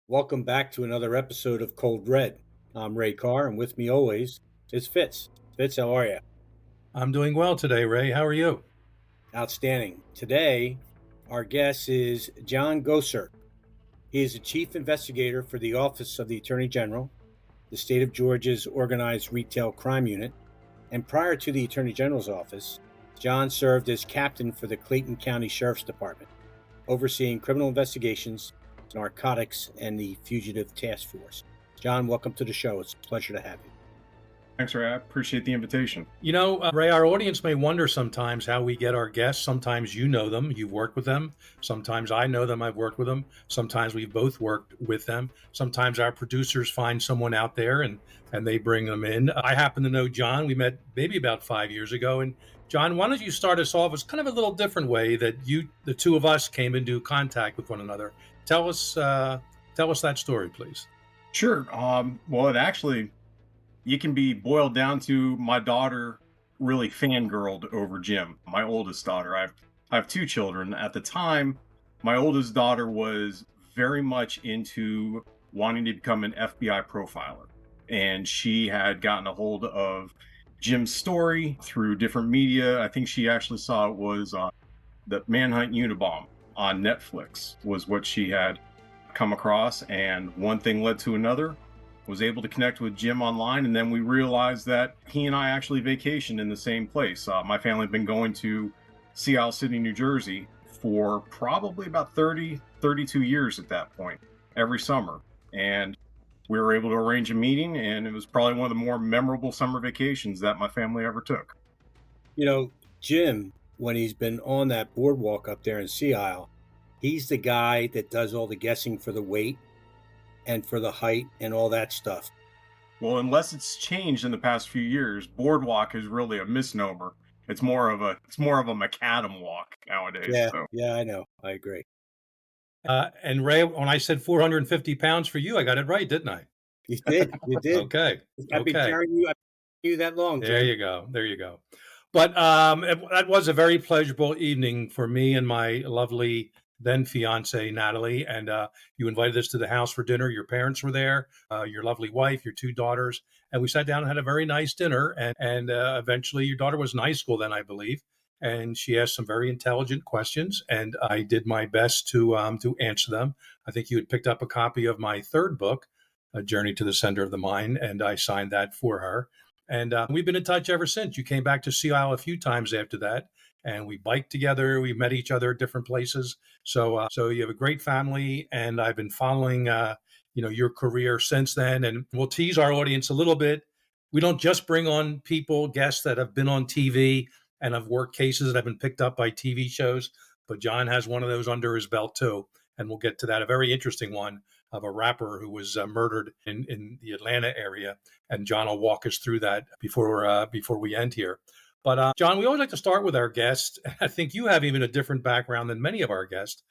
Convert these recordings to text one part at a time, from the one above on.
Welcome back to another episode of Cold Red. I'm Ray Carr, and with me always is Fitz. Fitz, how are you? I'm doing well today, Ray. How are you? Outstanding. Today, our guest is John Gosart. He is the chief investigator for the Office of the Attorney General, the state of Georgia's Organized Retail Crime Unit, and prior to the Attorney General's office, John served as captain for the Clayton County Sheriff's Department, overseeing criminal investigations, narcotics, and the Fugitive Task Force. John, welcome to the show. It's a pleasure to have you. Thanks, Ray. I appreciate the invitation. Ray, our audience may wonder sometimes how we get our guests. Sometimes you know them, you've worked with them. Sometimes I know them, I've worked with them. Sometimes we've both worked with them. Sometimes our producers find someone out there and they bring them in. I happen to know John. We met maybe about 5 years ago. And John, why don't you start us off? It's kind of a little different way that the two of us, came into contact with one another. Tell us that story, please. Sure. Well, you can be boiled down to my daughter really fangirled over Jim, my oldest daughter. I have two children. At the time, my oldest daughter was very much into wanting to become an FBI profiler. And she had gotten a hold of Jim's story through different media. I think she actually saw it was the Manhunt Unabomb on Netflix was what she had come across. And one thing led to another. Was able to connect with Jim online, and then we realized that he and I actually vacationed in the same place. My family had been going to Sea Isle City, New Jersey for probably about 32 years at that point, every summer. And we were able to arrange a meeting, and it was probably one of the more memorable summer vacations that my family ever took. You know, Jim, when he's been on that boardwalk up there in Sea Isle, he's the guy that does all the guessing for the weight and for the height and all that stuff. Well, unless it's changed in the past few years, boardwalk is really a misnomer. It's more of a macadam walk nowadays. Yeah, So yeah, I know. I agree. And Ray, when I said 450 pounds for you, I got it right, didn't I? You did. You did. Okay. I've been Okay. I've been you that long, There Jim. you go. There you go. But that was a very pleasurable evening for me and my lovely then fiance, Natalie. And you invited us to the house for dinner. Your parents were there, your lovely wife, your two daughters. And we sat down and had a very nice dinner. And eventually, your daughter was in high school then, I believe. And she asked some very intelligent questions, and I did my best to answer them. I think you had picked up a copy of my third book, A Journey to the Center of the Mind, and I signed that for her. And we've been in touch ever since. You came back to Sea Isle a few times after that, and we biked together. We met each other at different places. So you have a great family, and I've been following, your career since then. And we'll tease our audience a little bit. We don't just bring on guests that have been on TV and have worked cases that have been picked up by TV shows, but John has one of those under his belt too, and we'll get to that. A very interesting one of a rapper who was murdered in the Atlanta area, and John will walk us through that before we end here. But John, we always like to start with our guests. I think you have even a different background than many of our guests.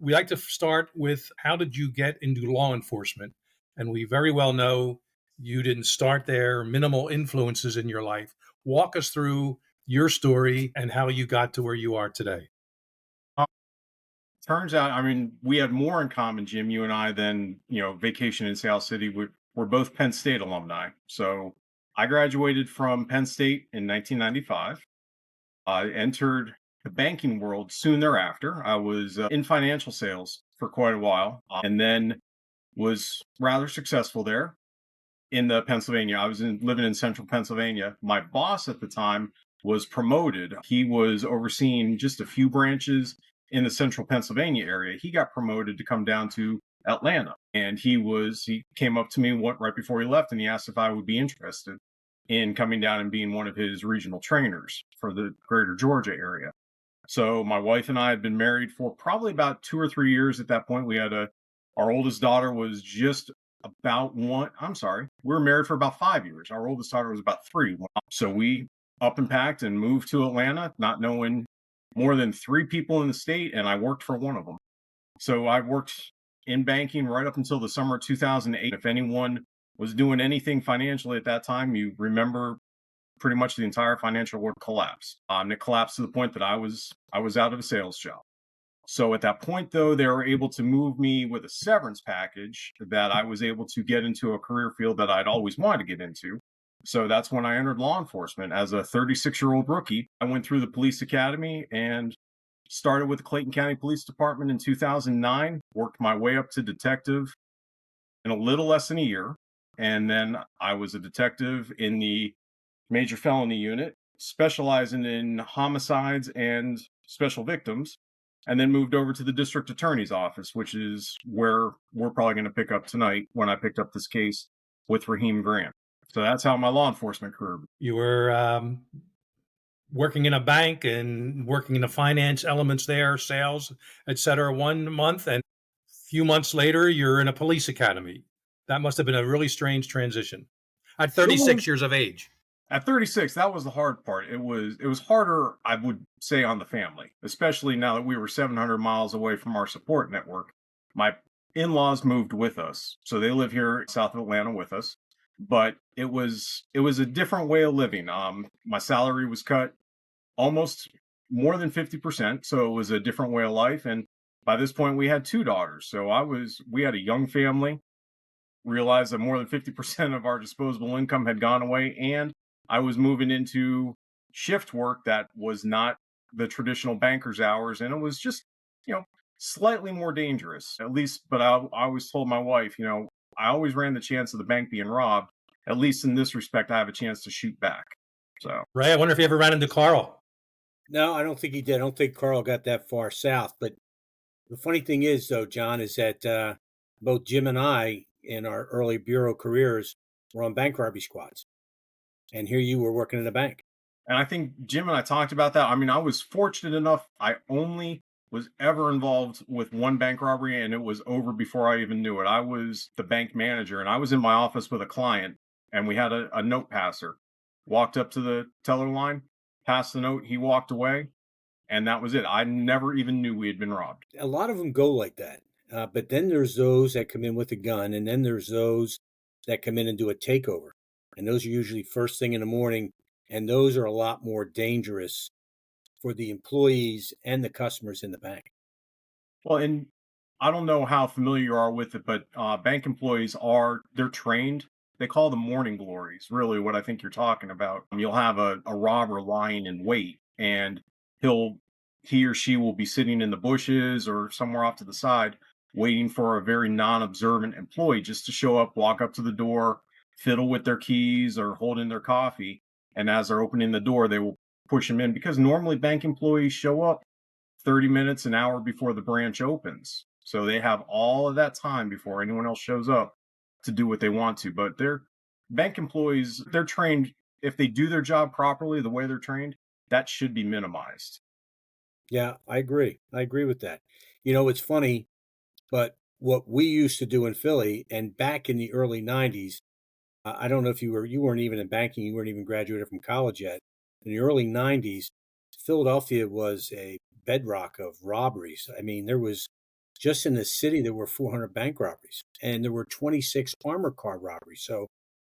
We like to start with how did you get into law enforcement? And we very well know you didn't start there, minimal influences in your life. Walk us through your story and how you got to where you are today. uh, turns out, I mean, we had more in common, Jim, you and I, than vacation in South City. We're both Penn State alumni. So I graduated from Penn State in 1995. I entered the banking world soon thereafter. I was in financial sales for quite a while, and then was rather successful there in the Pennsylvania. I was living in central Pennsylvania. My boss at the time was promoted. He was overseeing just a few branches in the central Pennsylvania area. He got promoted to come down to Atlanta, and he came up to me right before he left, and he asked if I would be interested in coming down and being one of his regional trainers for the greater Georgia area. So my wife and I had been married for probably about 2 or 3 years at that point. Our oldest daughter was just about one. I'm sorry. We were married for about 5 years. Our oldest daughter was about three. So we up and packed and moved to Atlanta, not knowing more than three people in the state, and I worked for one of them. So I worked in banking right up until the summer of 2008. If anyone was doing anything financially at that time, you remember pretty much the entire financial world collapsed. And it collapsed to the point that I was out of a sales job. So at that point, though, they were able to move me with a severance package that I was able to get into a career field that I'd always wanted to get into. So that's when I entered law enforcement as a 36-year-old rookie. I went through the police academy and started with the Clayton County Police Department in 2009, worked my way up to detective in a little less than a year. And then I was a detective in the major felony unit, specializing in homicides and special victims, and then moved over to the district attorney's office, which is where we're probably going to pick up tonight when I picked up this case with Raheem Grant. So that's how my law enforcement career. You were working in a bank and working in the finance elements there, sales, et cetera, 1 month. And a few months later, you're in a police academy. That must have been a really strange transition at 36 years of age. At 36, that was the hard part. It was harder, I would say, on the family, especially now that we were 700 miles away from our support network. My in-laws moved with us, so they live here south of Atlanta with us. But it was a different way of living. My salary was cut almost more than 50%, so it was a different way of life. And by this point, we had two daughters, so we had a young family. Realized that more than 50% of our disposable income had gone away, and I was moving into shift work that was not the traditional banker's hours, and it was just, you know, slightly more dangerous, at least. But I always told my wife, I always ran the chance of the bank being robbed. At least in this respect, I have a chance to shoot back. So, Ray, I wonder if you ever ran into Carl. No, I don't think he did. I don't think Carl got that far south. But the funny thing is, though, John, is that both Jim and I, in our early bureau careers, were on bank robbery squads. And here you were working in a bank. and I think Jim and I talked about that. I mean, I was fortunate enough, I only was ever involved with one bank robbery, and it was over before I even knew it. I was the bank manager, and I was in my office with a client, and we had a note passer. Walked up to the teller line, passed the note, he walked away, and that was it. I never even knew we had been robbed. A lot of them go like that. But then there's those that come in with a gun, and then there's those that come in and do a takeover. And those are usually first thing in the morning, and those are a lot more dangerous for the employees and the customers in the bank. Well, and I don't know how familiar you are with it, but bank employees they're trained. They call them morning glories, really what I think you're talking about. You'll have a robber lying in wait, and he or she will be sitting in the bushes or somewhere off to the side, waiting for a very non-observant employee just to show up, walk up to the door, fiddle with their keys or hold in their coffee. And as they're opening the door, they will push them in, because normally bank employees show up 30 minutes, an hour before the branch opens. So they have all of that time before anyone else shows up to do what they want to. But they're bank employees, they're trained. If they do their job properly, the way they're trained, that should be minimized. Yeah, I agree. I agree with that. It's funny, but what we used to do in Philly and back in the early 90s, I don't know if you weren't even in banking, you weren't even graduated from college yet. In the early 90s, Philadelphia was a bedrock of robberies. I mean, there was just in the city, there were 400 bank robberies and there were 26 armor car robberies. So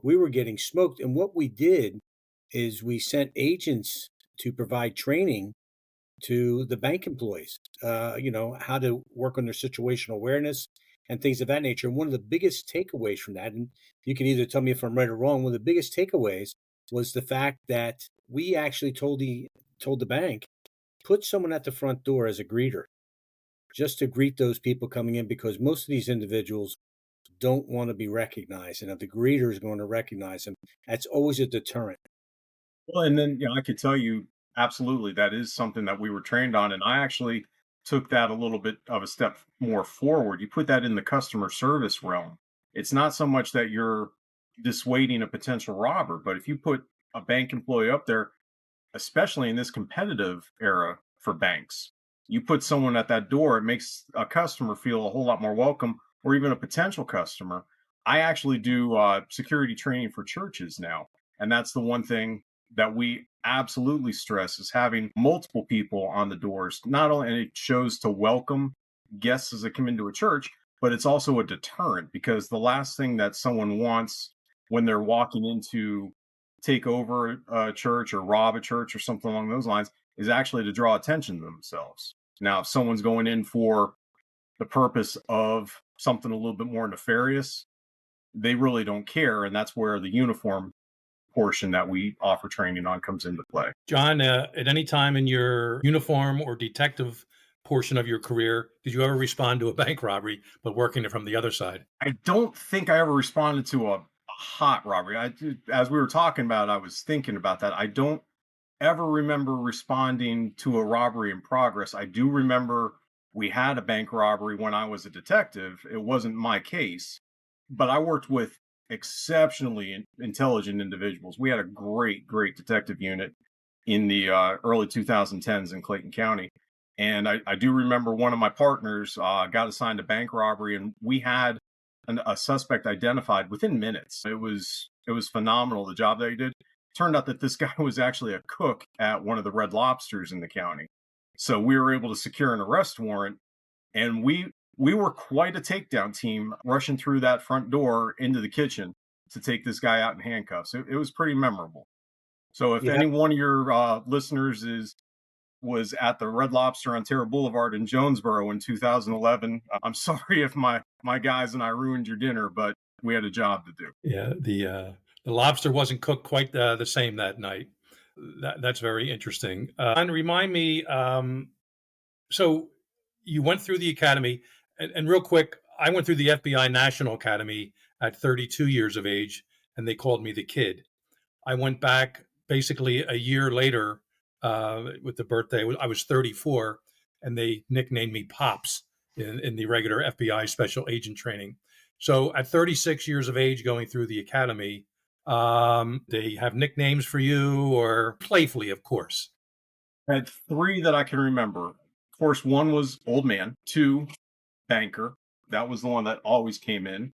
we were getting smoked. And what we did is we sent agents to provide training to the bank employees, how to work on their situational awareness and things of that nature. And one of the biggest takeaways from that, and you can either tell me if I'm right or wrong, one of the biggest takeaways was the fact that we actually told the bank, put someone at the front door as a greeter, just to greet those people coming in, because most of these individuals don't want to be recognized. And if the greeter is going to recognize them, that's always a deterrent. Well, and then, I could tell you absolutely that is something that we were trained on. And I actually took that a little bit of a step more forward. You put that in the customer service realm. It's not so much that you're dissuading a potential robber, but if you put a bank employee up there, especially in this competitive era for banks, you put someone at that door, it makes a customer feel a whole lot more welcome, or even a potential customer. I actually do security training for churches now. And that's the one thing that we absolutely stress is having multiple people on the doors. Not only, and it shows to welcome guests as they come into a church, but it's also a deterrent, because the last thing that someone wants when they're walking into take over a church or rob a church or something along those lines is actually to draw attention to themselves. Now, if someone's going in for the purpose of something a little bit more nefarious, they really don't care. And that's where the uniform portion that we offer training on comes into play. John, at any time in your uniform or detective portion of your career, did you ever respond to a bank robbery, but working it from the other side? I don't think I ever responded to a hot robbery. As we were talking about, I was thinking about that. I don't ever remember responding to a robbery in progress. I do remember we had a bank robbery when I was a detective. It wasn't my case, but I worked with exceptionally intelligent individuals. We had a great detective unit in the early 2010s in Clayton County. And I do remember one of my partners got assigned a bank robbery, and we had a suspect identified within minutes. It was phenomenal, the job that he did. Turned out that this guy was actually a cook at one of the Red Lobsters in the county. So we were able to secure an arrest warrant, and we were quite a takedown team rushing through that front door into the kitchen to take this guy out in handcuffs. It was pretty memorable. So if Yeah. any one of your listeners was at the Red Lobster on Terra Boulevard in Jonesboro in 2011, I'm sorry if my guys and I ruined your dinner, but we had a job to do. Yeah, the lobster wasn't cooked quite the same that night. That's very interesting. And remind me, so you went through the academy, and real quick, I went through the FBI National Academy at 32 years of age, and they called me the kid. I went back basically a year later with the birthday. I was 34, and they nicknamed me Pops in the regular FBI special agent training. So at 36 years of age, going through the academy, they have nicknames for you, or playfully, of course. I had three that I can remember. Of course, one was Old Man, two, Banker. That was the one that always came in.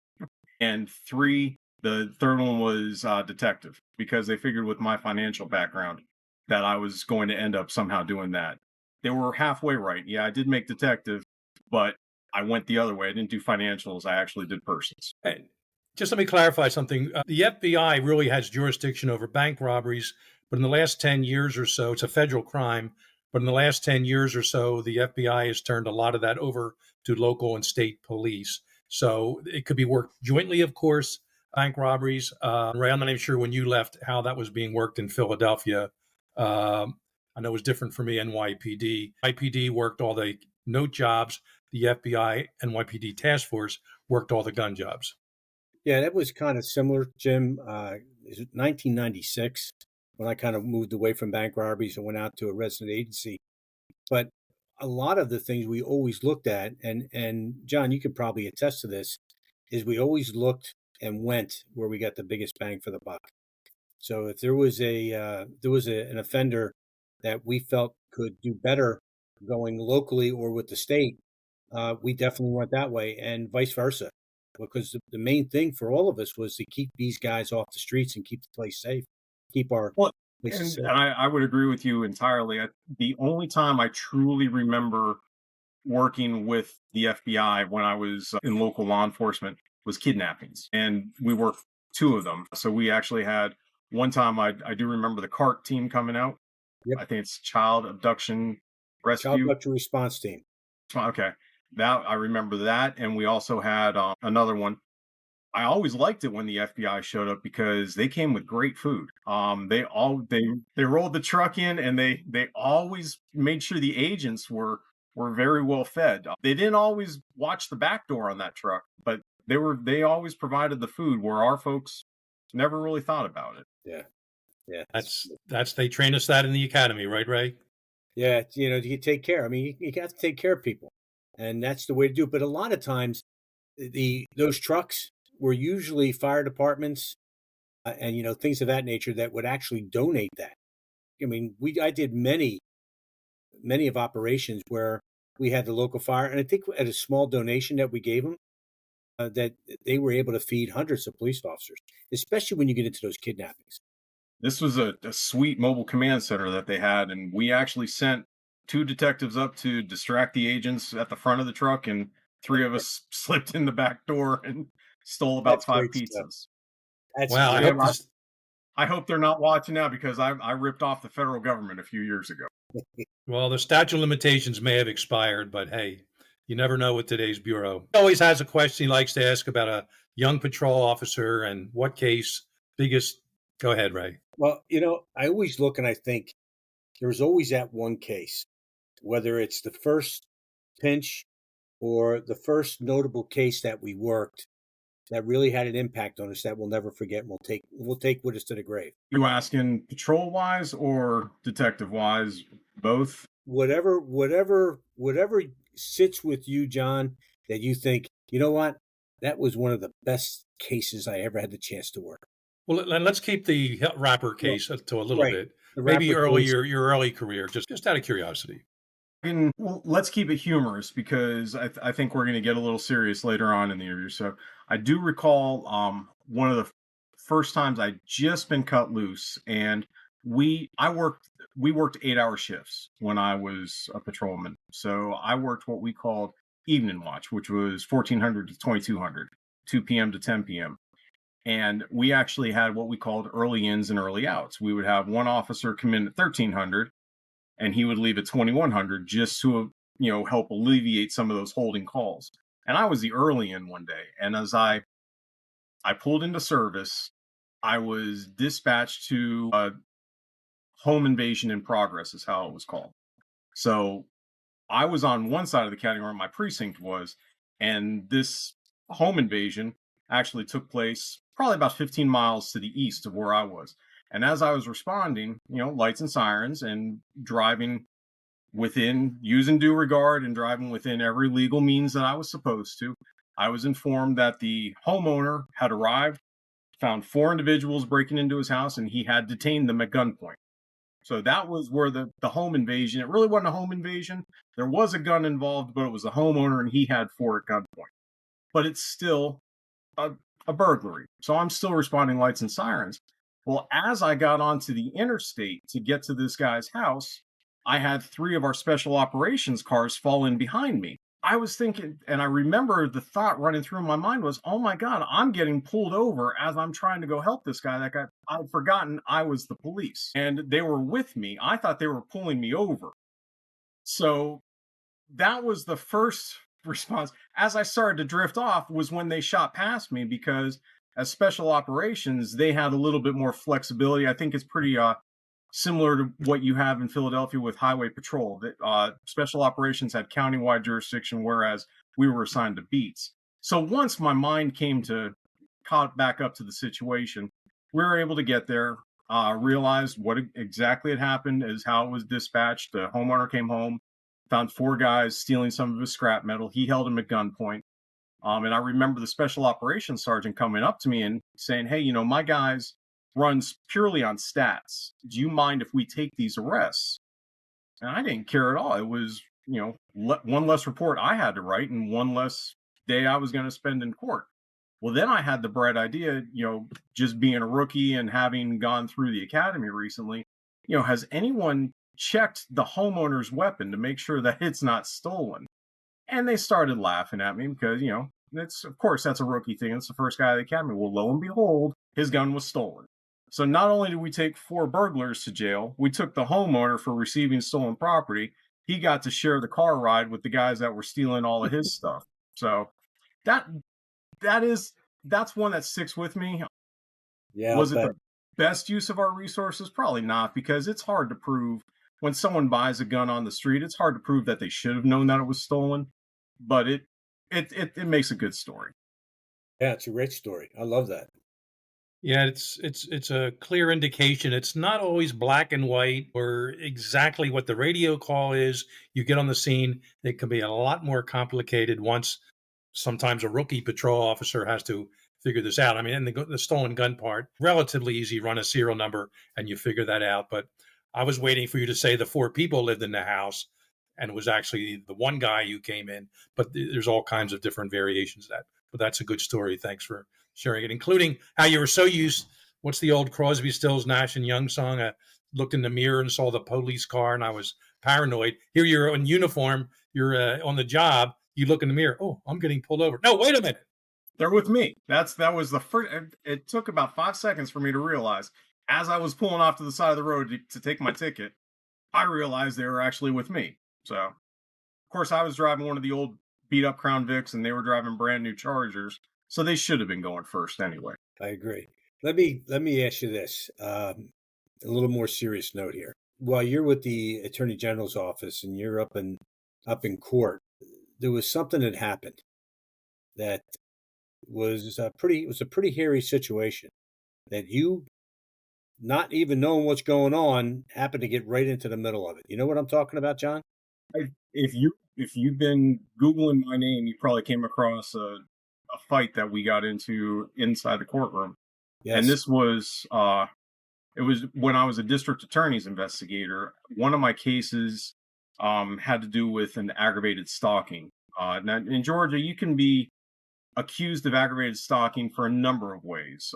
And three, the third one was Detective, because they figured with my financial background that I was going to end up somehow doing that. They were halfway right. Yeah, I did make Detective, but I went the other way. I didn't do financials. I actually did persons. And just let me clarify something. The FBI really has jurisdiction over bank robberies, but in the last 10 years or so, it's a federal crime. But in the last 10 years or so, the FBI has turned a lot of that over to local and state police. So it could be worked jointly, of course, bank robberies. Ray, I'm not even sure when you left how that was being worked in Philadelphia. I know it was different for me, NYPD. IPD worked all the note jobs. The FBI NYPD task force worked all the gun jobs. Yeah, that was kind of similar, Jim. It was 1996 when I kind of moved away from bank robberies and went out to a resident agency. But a lot of the things we always looked at, and John, you could probably attest to this, is we always looked and went where we got the biggest bang for the buck. So if there was an offender that we felt could do better going locally or with the state, we definitely went that way, and vice versa. Because the main thing for all of us was to keep these guys off the streets and keep the place safe, keep our Well, places and safe. I would agree with you entirely. The only time I truly remember working with the FBI when I was in local law enforcement was kidnappings. And we worked two of them. So we actually had one time, I do remember the CART team coming out. Yep, I think it's Child Abduction child Rescue. abduction response team. Okay. That I remember that. And we also had another one. I always liked it when the FBI showed up because they came with great food. They rolled the truck in, and they always made sure the agents were very well fed. They didn't always watch the back door on that truck, but they always provided the food where our folks never really thought about it. Yeah, yeah, That's they train us that in the academy, right, Ray? yeah. You take care. I mean, you have to take care of people, and that's the way to do it. But a lot of times, those trucks were usually fire departments and things of that nature that would actually donate that. I mean, I did many of operations where we had the local fire, and I think at a small donation that we gave them, that they were able to feed hundreds of police officers, especially when you get into those kidnappings. This was a sweet mobile command center that they had, and we actually sent two detectives up to distract the agents at the front of the truck, and three of us slipped in the back door and stole about That's five great stuff. pizzas. That's Wow, I great. hope this I hope they're not watching now because I ripped off the federal government a few years ago. Well, the statute of limitations may have expired, but hey, you never know with today's bureau. He always has a question he likes to ask about a young patrol officer and what case, biggest. Go ahead, Ray. Well, I always look and I think there's always that one case, whether it's the first pinch or the first notable case that we worked that really had an impact on us that we'll never forget and we'll take with us to the grave. You asking patrol wise or detective wise? Both. Whatever sits with you, John, that you think, you know what, that was one of the best cases I ever had the chance to work. Well, let's keep the rapper case to a little Right. bit. The Maybe rapper early case. your early career, just out of curiosity. Well, let's keep it humorous because I think we're going to get a little serious later on in the interview. So I do recall one of the first times I just been cut loose, and we worked 8-hour shifts when I was a patrolman. So I worked what we called evening watch, which was 1400 to 2200, 2 p.m. to 10 p.m. And we actually had what we called early ins and early outs. We would have one officer come in at 1300 and he would leave at 2100 just to help alleviate some of those holding calls. And I was the early in one day, and as I pulled into service, I was dispatched to a home invasion in progress, is how it was called. So I was on one side of the county where my precinct was, and this home invasion actually took place probably about 15 miles to the east of where I was. And as I was responding, lights and sirens and driving using due regard and driving within every legal means that I was supposed to, I was informed that the homeowner had arrived, found 4 individuals breaking into his house, and he had detained them at gunpoint. So that was where the home invasion, it really wasn't a home invasion. There was a gun involved, but it was a homeowner and he had 4 at gunpoint. But it's still a burglary. So I'm still responding lights and sirens. Well, as I got onto the interstate to get to this guy's house, I had 3 of our special operations cars fall in behind me. I was thinking, and I remember the thought running through my mind was, oh my God, I'm getting pulled over as I'm trying to go help this guy. That guy, I'd forgotten I was the police and they were with me. I thought they were pulling me over. So that was the first response. As I started to drift off was when they shot past me, because as special operations, they had a little bit more flexibility. I think it's pretty similar to what you have in Philadelphia with highway patrol. That special operations had countywide jurisdiction, whereas we were assigned to beats. So once my mind came to caught back up to the situation, we were able to get there, realized what exactly had happened, is how it was dispatched. The homeowner came home, found 4 guys stealing some of his scrap metal. He held him at gunpoint. And I remember the special operations sergeant coming up to me and saying, hey, my guys runs purely on stats. Do you mind if we take these arrests? And I didn't care at all. It was, one less report I had to write and one less day I was going to spend in court. Well, then I had the bright idea, just being a rookie and having gone through the academy recently, has anyone checked the homeowner's weapon to make sure that it's not stolen? And they started laughing at me because, of course, that's a rookie thing. It's the first guy at the academy. Well, lo and behold, his gun was stolen. So not only did we take 4 burglars to jail, we took the homeowner for receiving stolen property. He got to share the car ride with the guys that were stealing all of his stuff. So that's one that sticks with me. Yeah. Was it the best use of our resources? Probably not, because it's hard to prove. When someone buys a gun on the street, it's hard to prove that they should have known that it was stolen, but it makes a good story. Yeah, it's a great story. I love that. Yeah, it's a clear indication. It's not always black and white or exactly what the radio call is. You get on the scene, it can be a lot more complicated once sometimes a rookie patrol officer has to figure this out. I mean, and the stolen gun part, relatively easy, run a serial number and you figure that out. But I was waiting for you to say the 4 people lived in the house and it was actually the one guy who came in. But there's all kinds of different variations of that. But that's a good story. Thanks for sharing it, including how you were so used. What's the old Crosby, Stills, Nash and Young song? I looked in the mirror and saw the police car and I was paranoid. Here you're in uniform. You're on the job. You look in the mirror. Oh, I'm getting pulled over. No, wait a minute. They're with me. That was the first. It took about 5 seconds for me to realize as I was pulling off to the side of the road to take my ticket. I realized they were actually with me. So, of course, I was driving one of the old beat up Crown Vics and they were driving brand new Chargers. So they should have been going first anyway. I agree. Let me ask you this, a little more serious note here. While you're with the Attorney General's office and you're up in court, there was something that happened that was a pretty hairy situation that you, not even knowing what's going on, happened to get right into the middle of it. You know what I'm talking about, John? If you've been Googling my name, you probably came across a fight that we got into inside the courtroom. And Yes. this was it was when I was a district attorney's investigator. One of my cases had to do with an aggravated stalking. Now in Georgia, you can be accused of aggravated stalking for a number of ways.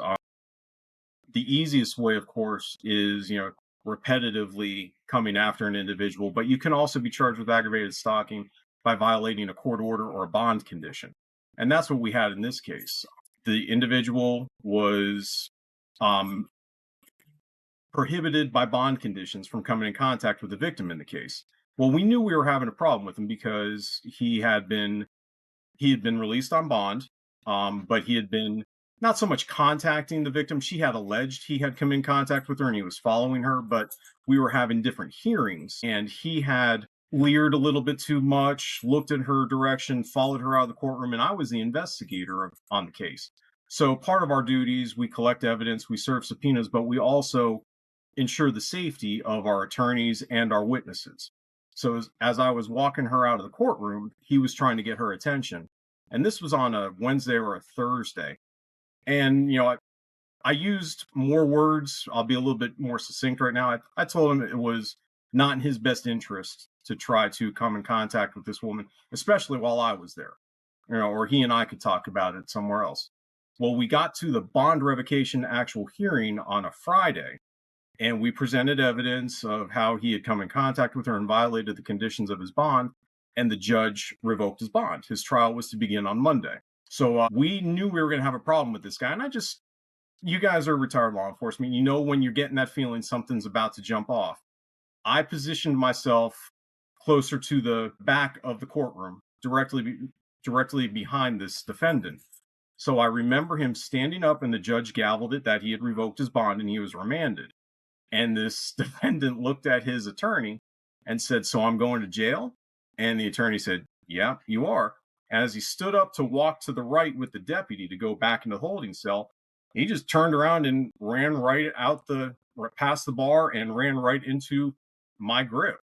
The easiest way, of course, is repetitively coming after an individual, but you can also be charged with aggravated stalking by violating a court order or a bond condition, and that's what we had in this case. The individual was um, prohibited by bond conditions from coming in contact with the victim in the case. Well, we knew we were having a problem with him because he had been released on bond, but he had been not so much contacting the victim. She had alleged he had come in contact with her and he was following her, but we were having different hearings and he had leered a little bit too much, looked in her direction, followed her out of the courtroom, and I was the investigator on the case. So part of our duties, we collect evidence, we serve subpoenas, but we also ensure the safety of our attorneys and our witnesses. So as I was walking her out of the courtroom, he was trying to get her attention. And this was on a Wednesday or a Thursday. And, I used more words. I'll be a little bit more succinct right now. I told him it was not in his best interest to try to come in contact with this woman, especially while I was there, or he and I could talk about it somewhere else. Well, we got to the bond revocation actual hearing on a Friday, and we presented evidence of how he had come in contact with her and violated the conditions of his bond, and the judge revoked his bond. His trial was to begin on Monday. So we knew we were going to have a problem with this guy. And you guys are retired law enforcement. You know when you're getting that feeling something's about to jump off. I positioned myself closer to the back of the courtroom, directly behind this defendant. So I remember him standing up and the judge gavelled it that he had revoked his bond and he was remanded. And this defendant looked at his attorney and said, "So I'm going to jail?" And the attorney said, "Yeah, you are." As he stood up to walk to the right with the deputy to go back into the holding cell, he just turned around and ran past the bar and ran right into my grip.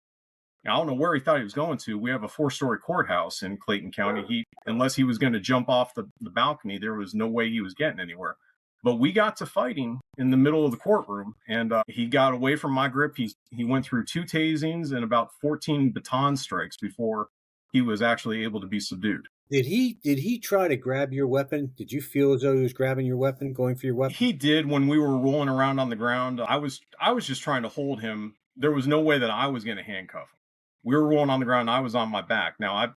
Now, I don't know where he thought he was going to. We have a 4-story courthouse in Clayton County. Unless he was going to jump off the balcony, there was no way he was getting anywhere. But we got to fighting in the middle of the courtroom, and he got away from my grip. He went through 2 tasings and about 14 baton strikes before he was actually able to be subdued. Did he try to grab your weapon? Did you feel as though he was grabbing your weapon, going for your weapon? He did when we were rolling around on the ground. I was just trying to hold him. There was no way that I was going to handcuff him. We were rolling on the ground. I was on my back. Now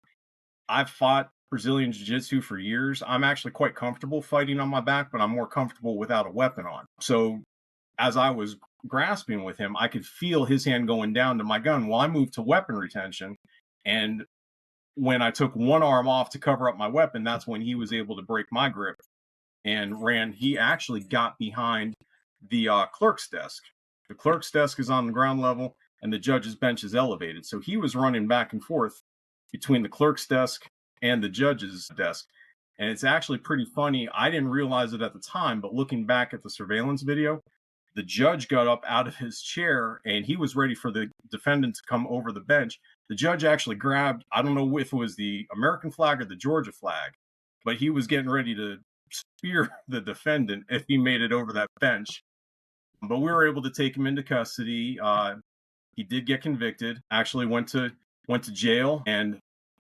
I've fought Brazilian Jiu-Jitsu for years. I'm actually quite comfortable fighting on my back, but I'm more comfortable without a weapon on. So as I was grasping with him, I could feel his hand going down to my gun. Well, I moved to weapon retention, and when I took one arm off to cover up my weapon, that's when he was able to break my grip and ran. He actually got behind the clerk's desk. The clerk's desk is on the ground level, and the judge's bench is elevated. So he was running back and forth between the clerk's desk and the judge's desk. And it's actually pretty funny. I didn't realize it at the time, but looking back at the surveillance video, the judge got up out of his chair and he was ready for the defendant to come over the bench. The judge actually grabbed, I don't know if it was the American flag or the Georgia flag, but he was getting ready to spear the defendant if he made it over that bench. But we were able to take him into custody. He did get convicted, actually went to jail. And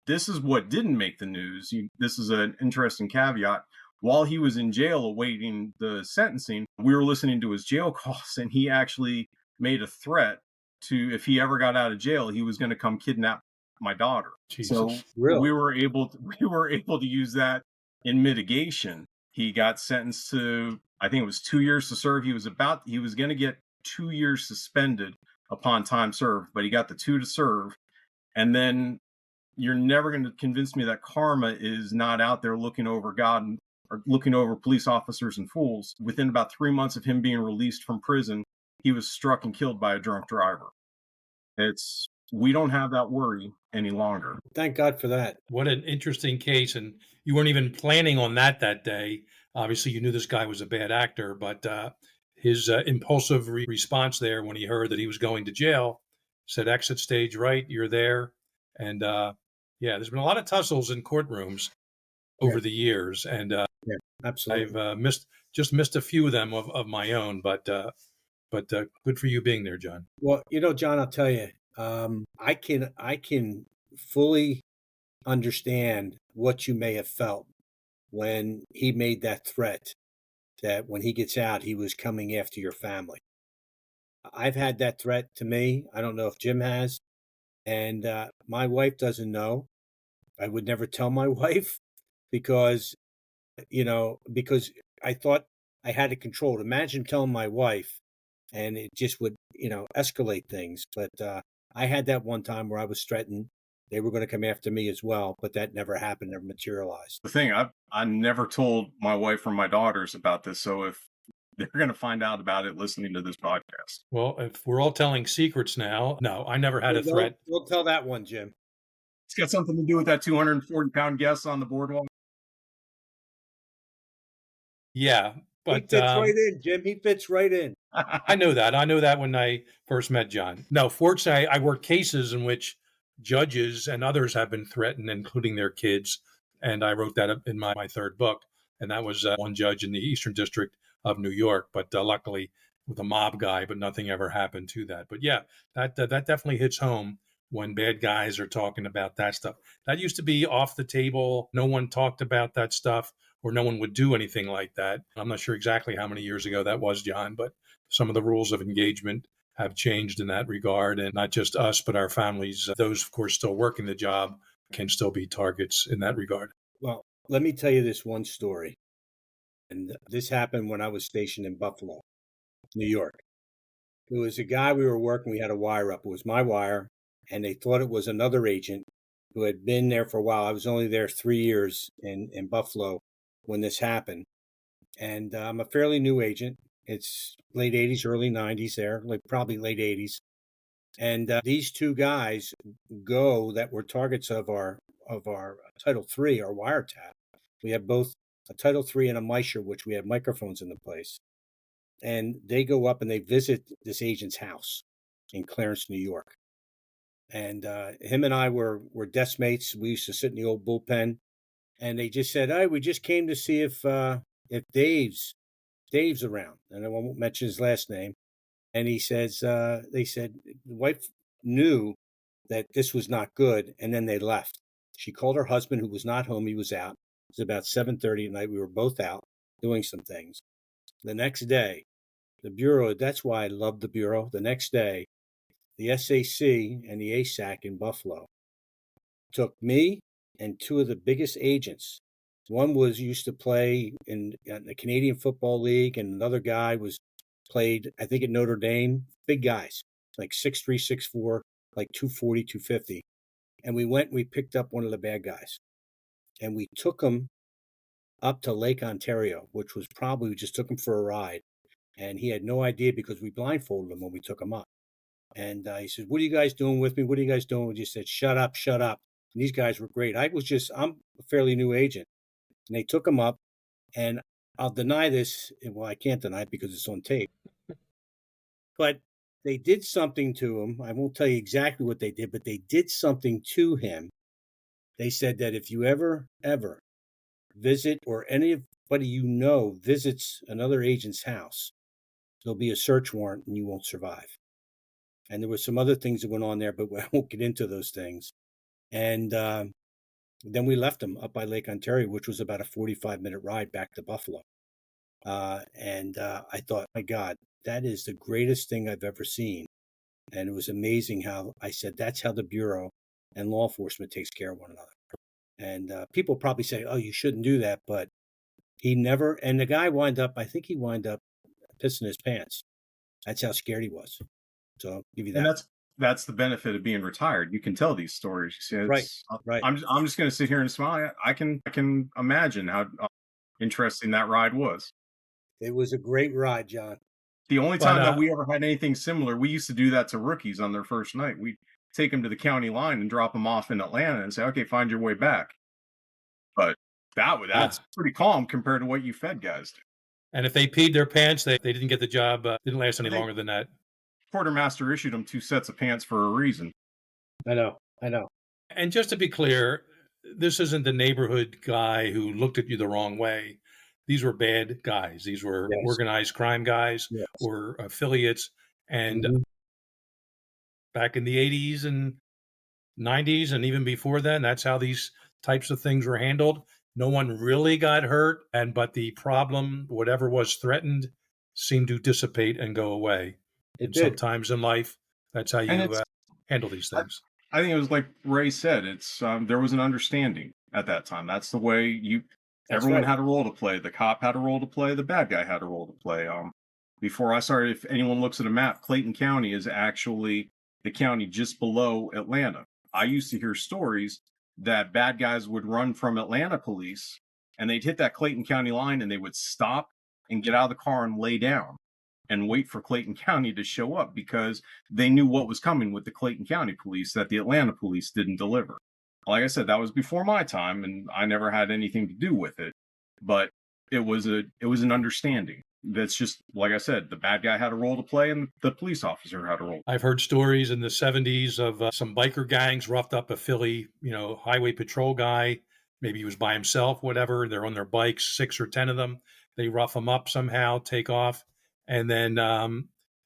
this is what didn't make the news. This is an interesting caveat. While he was in jail awaiting the sentencing, we were listening to his jail calls, and he actually made a threat to, if he ever got out of jail, he was going to come kidnap my daughter. Jesus. So Really? we were able to use that in mitigation. He got sentenced to, I think it was 2 years to serve. He was going to get 2 years suspended upon time served, but he got the 2 to serve. And then you're never going to convince me that karma is not out there looking over God or looking over police officers and fools. Within about 3 months of him being released from prison, he was struck and killed by a drunk driver. We don't have that worry any longer. Thank God for that. What an interesting case. And you weren't even planning on that day. Obviously, you knew this guy was a bad actor, but his impulsive response there when he heard that he was going to jail said, exit stage right, you're there. And yeah, there's been a lot of tussles in courtrooms over the years. And Yeah, absolutely. I've missed a few of them of my own, but good for you being there, John. Well, John, I'll tell you, I can fully understand what you may have felt when he made that threat that when he gets out, he was coming after your family. I've had that threat to me. I don't know if Jim has, and my wife doesn't know. I would never tell my wife because, because I thought I had it controlled. Imagine telling my wife, and it just would, escalate things. But I had that one time where I was threatened. They were going to come after me as well, but that never happened, never materialized. The thing, I never told my wife or my daughters about this. So if they're going to find out about it listening to this podcast. Well, if we're all telling secrets now, no, I never had a threat. We'll tell that one, Jim. It's got something to do with that 240-pound guest on the boardwalk. Yeah, but he fits right in, Jim. He fits right in. I know that. I know that when I first met John. No, fortunately, I worked cases in which judges and others have been threatened, including their kids. And I wrote that up in my third book. And that was one judge in the Eastern District of New York, but luckily with a mob guy, but nothing ever happened to that. But yeah, that definitely hits home when bad guys are talking about that stuff. That used to be off the table. No one talked about that stuff, or no one would do anything like that. I'm not sure exactly how many years ago that was, John, but some of the rules of engagement have changed in that regard. And not just us, but our families, those, of course, still working the job can still be targets in that regard. Well, let me tell you this one story. And this happened when I was stationed in Buffalo, New York. It was a guy we were working, we had a wire up. It was my wire, and they thought it was another agent who had been there for a while. I was only there 3 years in Buffalo when this happened. And I'm a fairly new agent. It's late 80s, early 90s there, like probably late 80s. And these two guys that were targets of our Title III, our wiretap. We had both a Title III and a Meisher, which we had microphones in the place. And they go up and they visit this agent's house in Clarence, New York. And him and I were desk mates. We used to sit in the old bullpen. And they just said, "Hey, we just came to see if Dave's around." And I won't mention his last name. And he says, they said the wife knew that this was not good, and then they left. She called her husband, who was not home. He was out. It was about 7:30 at night. We were both out doing some things. The next day, the Bureau, that's why I love the Bureau. The next day, the SAC and the ASAC in Buffalo took me and two of the biggest agents. One used to play in the Canadian Football League, and another guy played, I think, at Notre Dame. Big guys, like 6'3", 6'4", like 240, 250. And we picked up one of the bad guys. And we took him up to Lake Ontario, which was we just took him for a ride. And he had no idea because we blindfolded him when we took him up. And he said, "What are you guys doing with me? What are you guys doing?" We just said, "Shut up, shut up." And these guys were great. I'm a fairly new agent. And they took him up, and I'll deny this. Well, I can't deny it because it's on tape. But they did something to him. I won't tell you exactly what they did, but they did something to him. They said that if you ever visit, or anybody visits another agent's house, there'll be a search warrant and you won't survive. And there were some other things that went on there, but I won't get into those things. And then we left him up by Lake Ontario, which was about a 45-minute ride back to Buffalo. And I thought, my God, that is the greatest thing I've ever seen. And it was amazing how I said, that's how the Bureau and law enforcement takes care of one another. And people probably say, "Oh, you shouldn't do that." But he never, and the guy I think he wound up pissing his pants. That's how scared he was. So I'll give you And that. that's the benefit of being retired. You can tell these stories. You see, Right, right. I'm just going to sit here and smile. I can imagine how interesting that ride was. It was a great ride, John. The only But time that we ever had anything similar, we used to do that to rookies on their first night. We take them to the county line and drop them off in Atlanta and say, "Okay, find your way back." But that's ah, pretty calm compared to what you Fed guys do. and if they peed their pants, they didn't get the job. Didn't last any They longer than that. quartermaster issued them 2 sets of pants for a reason. I know. I know. And just to be clear, this isn't the neighborhood guy who looked at you the wrong way. These were bad guys. These were Yes. organized crime guys Yes. or affiliates. And Mhm. back in the 80s and 90s, and even before then, that's how these types of things were handled. No one really got hurt, but the problem, whatever was threatened, seemed to dissipate and go away. It And did. sometimes in life, that's how And you it's handle these I, things. I think it was like Ray said. It's there was an understanding at that time. That's the way That's everyone right. had a role to play. The cop had a role to play. The bad guy had a role to play. Before I started, if anyone looks at a map, Clayton County is actually the county just below Atlanta. I used to hear stories that bad guys would run from Atlanta police and they'd hit that Clayton County line and they would stop and get out of the car and lay down and wait for Clayton County to show up because they knew what was coming with the Clayton County police that the Atlanta police didn't deliver. Like I said, that was before my time and I never had anything to do with it, but it was an understanding. That's just like I said, the bad guy had a role to play and the police officer had a role. I've heard stories in the 70s of some biker gangs roughed up a Philly, highway patrol guy. Maybe he was by himself, whatever. They're on their bikes, 6 or 10 of them. They rough him up somehow, take off. And then a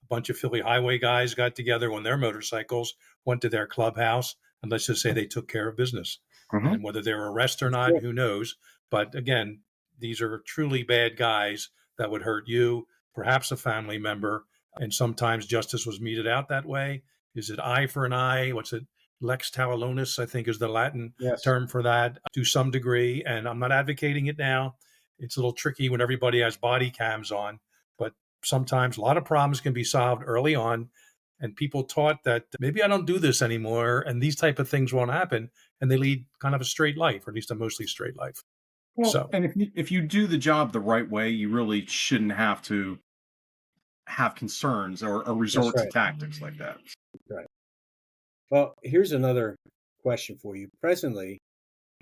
bunch of Philly highway guys got together on their motorcycles, went to their clubhouse, and let's just say they took care of business. Mhm. And whether they were arrested or That's not, good. who knows? But again, these are truly bad guys that would hurt you, perhaps a family member, and sometimes justice was meted out that way. Is it eye for an eye? What's it? Lex talionis, I think, is the Latin Yes. term for that to some degree. And I'm not advocating it now. It's a little tricky when everybody has body cams on, but sometimes a lot of problems can be solved early on. And people taught that maybe I don't do this anymore and these type of things won't happen. And they lead kind of a straight life, or at least a mostly straight life. Well, So and if you do the job the right way, you really shouldn't have to have concerns or That's resort to right. tactics like that. Right. Well, here's another question for you. Presently,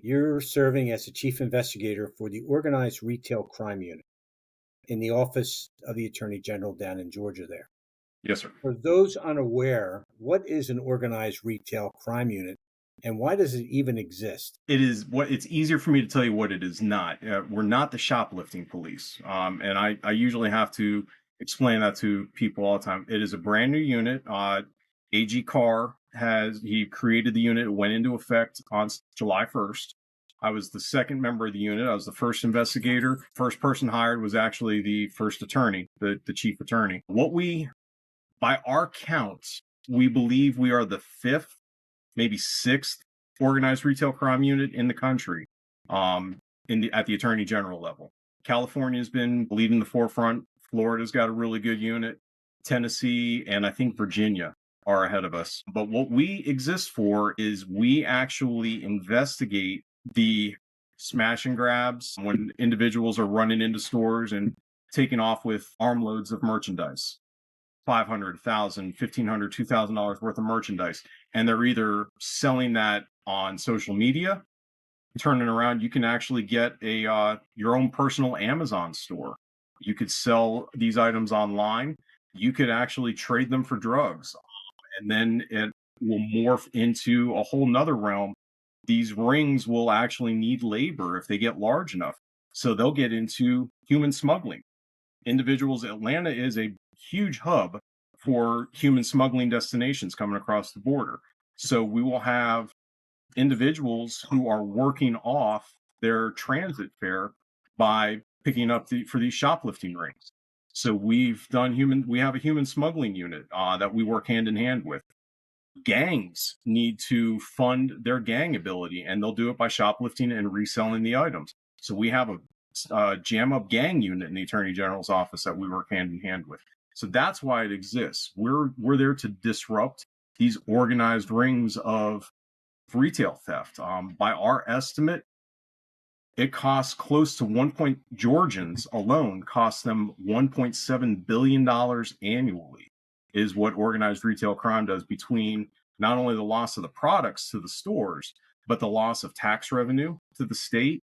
you're serving as the chief investigator for the organized retail crime unit in the office of the Attorney General down in Georgia there. Yes, sir. For those unaware, what is an organized retail crime unit and why does it even exist? It's easier for me to tell you what it is not. We're not the shoplifting police. And I usually have to explain that to people all the time. It is a brand new unit. AG Carr he created the unit. It went into effect on July 1st. I was the second member of the unit. I was the first investigator. First person hired was actually the first attorney, the chief attorney. By our counts, we believe we are the fifth, maybe sixth organized retail crime unit in the country, at the attorney general level. California's been leading the forefront. Florida's got a really good unit. Tennessee and I think Virginia are ahead of us. But what we exist for is we actually investigate the smash and grabs when individuals are running into stores and taking off with armloads of merchandise. $500, $1,000, $1,500, $2,000 worth of merchandise. And they're either selling that on social media, turning around. You can actually get your own personal Amazon store. You could sell these items online. You could actually trade them for drugs. And then it will morph into a whole nother realm. These rings will actually need labor if they get large enough. So they'll get into human smuggling. Atlanta is a huge hub for human smuggling destinations coming across the border. So we will have individuals who are working off their transit fare by picking up for these shoplifting rings. So we have a human smuggling unit that we work hand in hand with. Gangs need to fund their gang ability, and they'll do it by shoplifting and reselling the items. So we have a jam up gang unit in the Attorney General's office that we work hand in hand with. So that's why it exists. We're there to disrupt these organized rings of retail theft. By our estimate, it costs close to Georgians alone cost them $1.7 billion annually, is what organized retail crime does, between not only the loss of the products to the stores, but the loss of tax revenue to the state.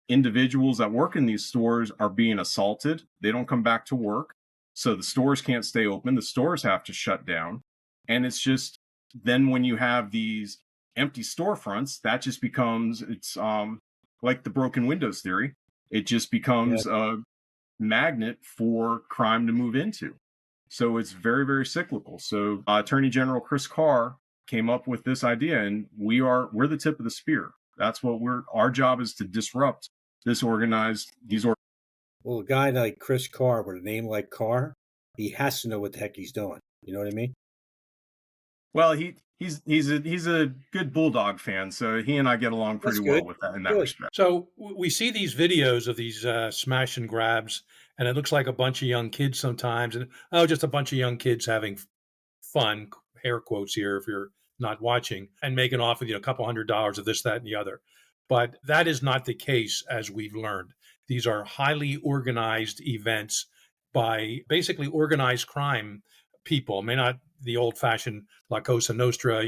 Individuals that work in these stores are being assaulted. They don't come back to work. So the stores can't stay open. The stores have to shut down. And it's just, then when you have these empty storefronts, that just becomes, it's like the broken windows theory. It just becomes a magnet for crime to move into. So it's very, very cyclical. So Attorney General Chris Carr came up with this idea, and we're the tip of the spear. That's what our job is, to disrupt these Well, a guy like Chris Carr with a name like Carr, he has to know what the heck he's doing. You know what I mean? Well, he's a good Bulldog fan, so he and I get along pretty well with that in that respect. So we see these videos of these smash and grabs, and it looks like a bunch of young kids sometimes, and just a bunch of young kids having fun, air quotes here if you're not watching, and making off with a couple $100 of this, that, and the other. But that is not the case, as we've learned. These are highly organized events by basically organized crime people. May not the old-fashioned La Cosa Nostra,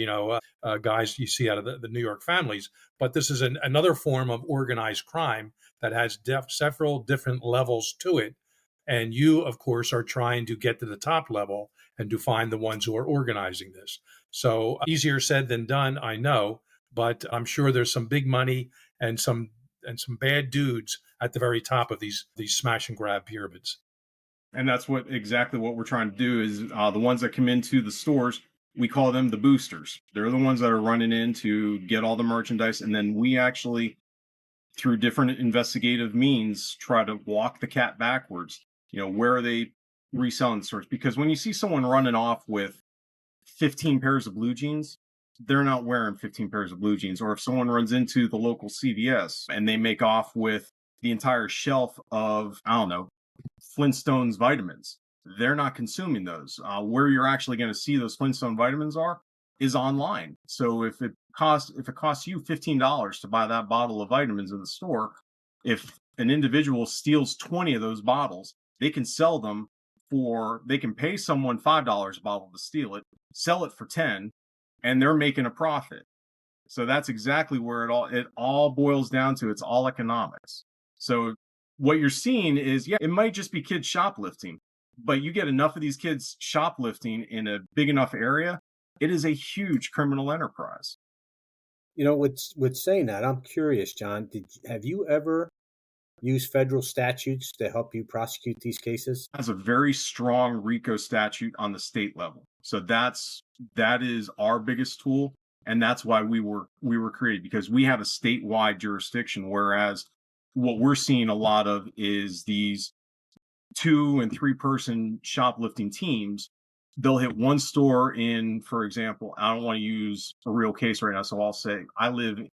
guys you see out of the New York families, but this is another form of organized crime that has several different levels to it. And you, of course, are trying to get to the top level and to find the ones who are organizing this. So easier said than done, I know, but I'm sure there's some big money and some bad dudes at the very top of these smash and grab pyramids. And that's exactly what we're trying to do is the ones that come into the stores, we call them the boosters. They're the ones that are running in to get all the merchandise. And then we actually, through different investigative means, try to walk the cat backwards. Where are they reselling the stores? Because when you see someone running off with 15 pairs of blue jeans, they're not wearing 15 pairs of blue jeans. Or if someone runs into the local CVS and they make off with the entire shelf of, I don't know, Flintstones vitamins, they're not consuming those. Where you're actually going to see those Flintstone vitamins is online. So if it costs you $15 to buy that bottle of vitamins in the store, if an individual steals 20 of those bottles, they can sell them they can pay someone $5 a bottle to steal it, sell it for 10, and they're making a profit. So that's exactly where it all boils down to. It's all economics. So what you're seeing is, it might just be kids shoplifting, but you get enough of these kids shoplifting in a big enough area, it is a huge criminal enterprise. With saying that, I'm curious, John, have you ever used federal statutes to help you prosecute these cases? Has a very strong RICO statute on the state level. So that is our biggest tool. And that's why we were created, because we have a statewide jurisdiction, whereas what we're seeing a lot of is these 2 and 3 person shoplifting teams. They'll hit one store in, for example, I don't want to use a real case right now, so I'll say I'm not even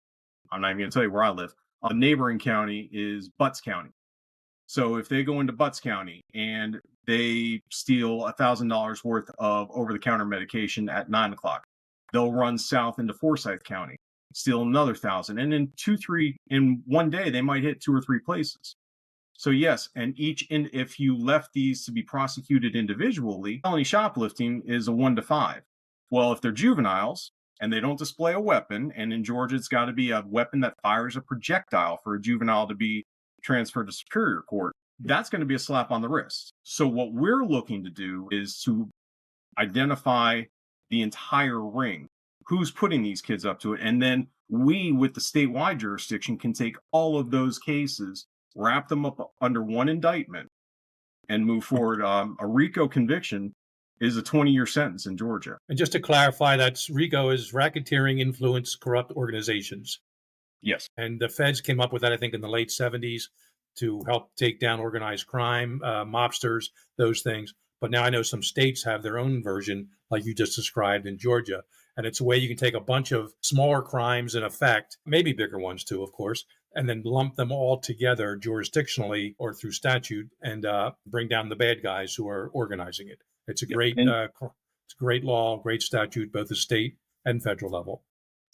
going to tell you where I live. A neighboring county is Butts County. So if they go into Butts County and they steal $1,000 worth of over-the-counter medication at 9 o'clock, they'll run south into Forsyth County, steal another 1,000, and in one day they might hit 2 or 3 places. So yes, and if you left these to be prosecuted individually, felony shoplifting is a 1 to 5. Well, if they're juveniles and they don't display a weapon, and in Georgia it's got to be a weapon that fires a projectile for a juvenile to be transferred to Superior Court, that's going to be a slap on the wrist. So what we're looking to do is to identify the entire ring, who's putting these kids up to it, and then we, with the statewide jurisdiction, can take all of those cases, wrap them up under one indictment, and move forward. A RICO conviction is a 20-year sentence in Georgia. And just to clarify, that's RICO is racketeering, influence, corrupt organizations. Yes. And the feds came up with that, I think, in the late 70s to help take down organized crime, mobsters, those things. But now I know some states have their own version, like you just described in Georgia. And it's a way you can take a bunch of smaller crimes in effect, maybe bigger ones too, of course, and then lump them all together jurisdictionally or through statute and bring down the bad guys who are organizing it. It's a Yeah. great, And it's a great law, great statute, both the state and federal level.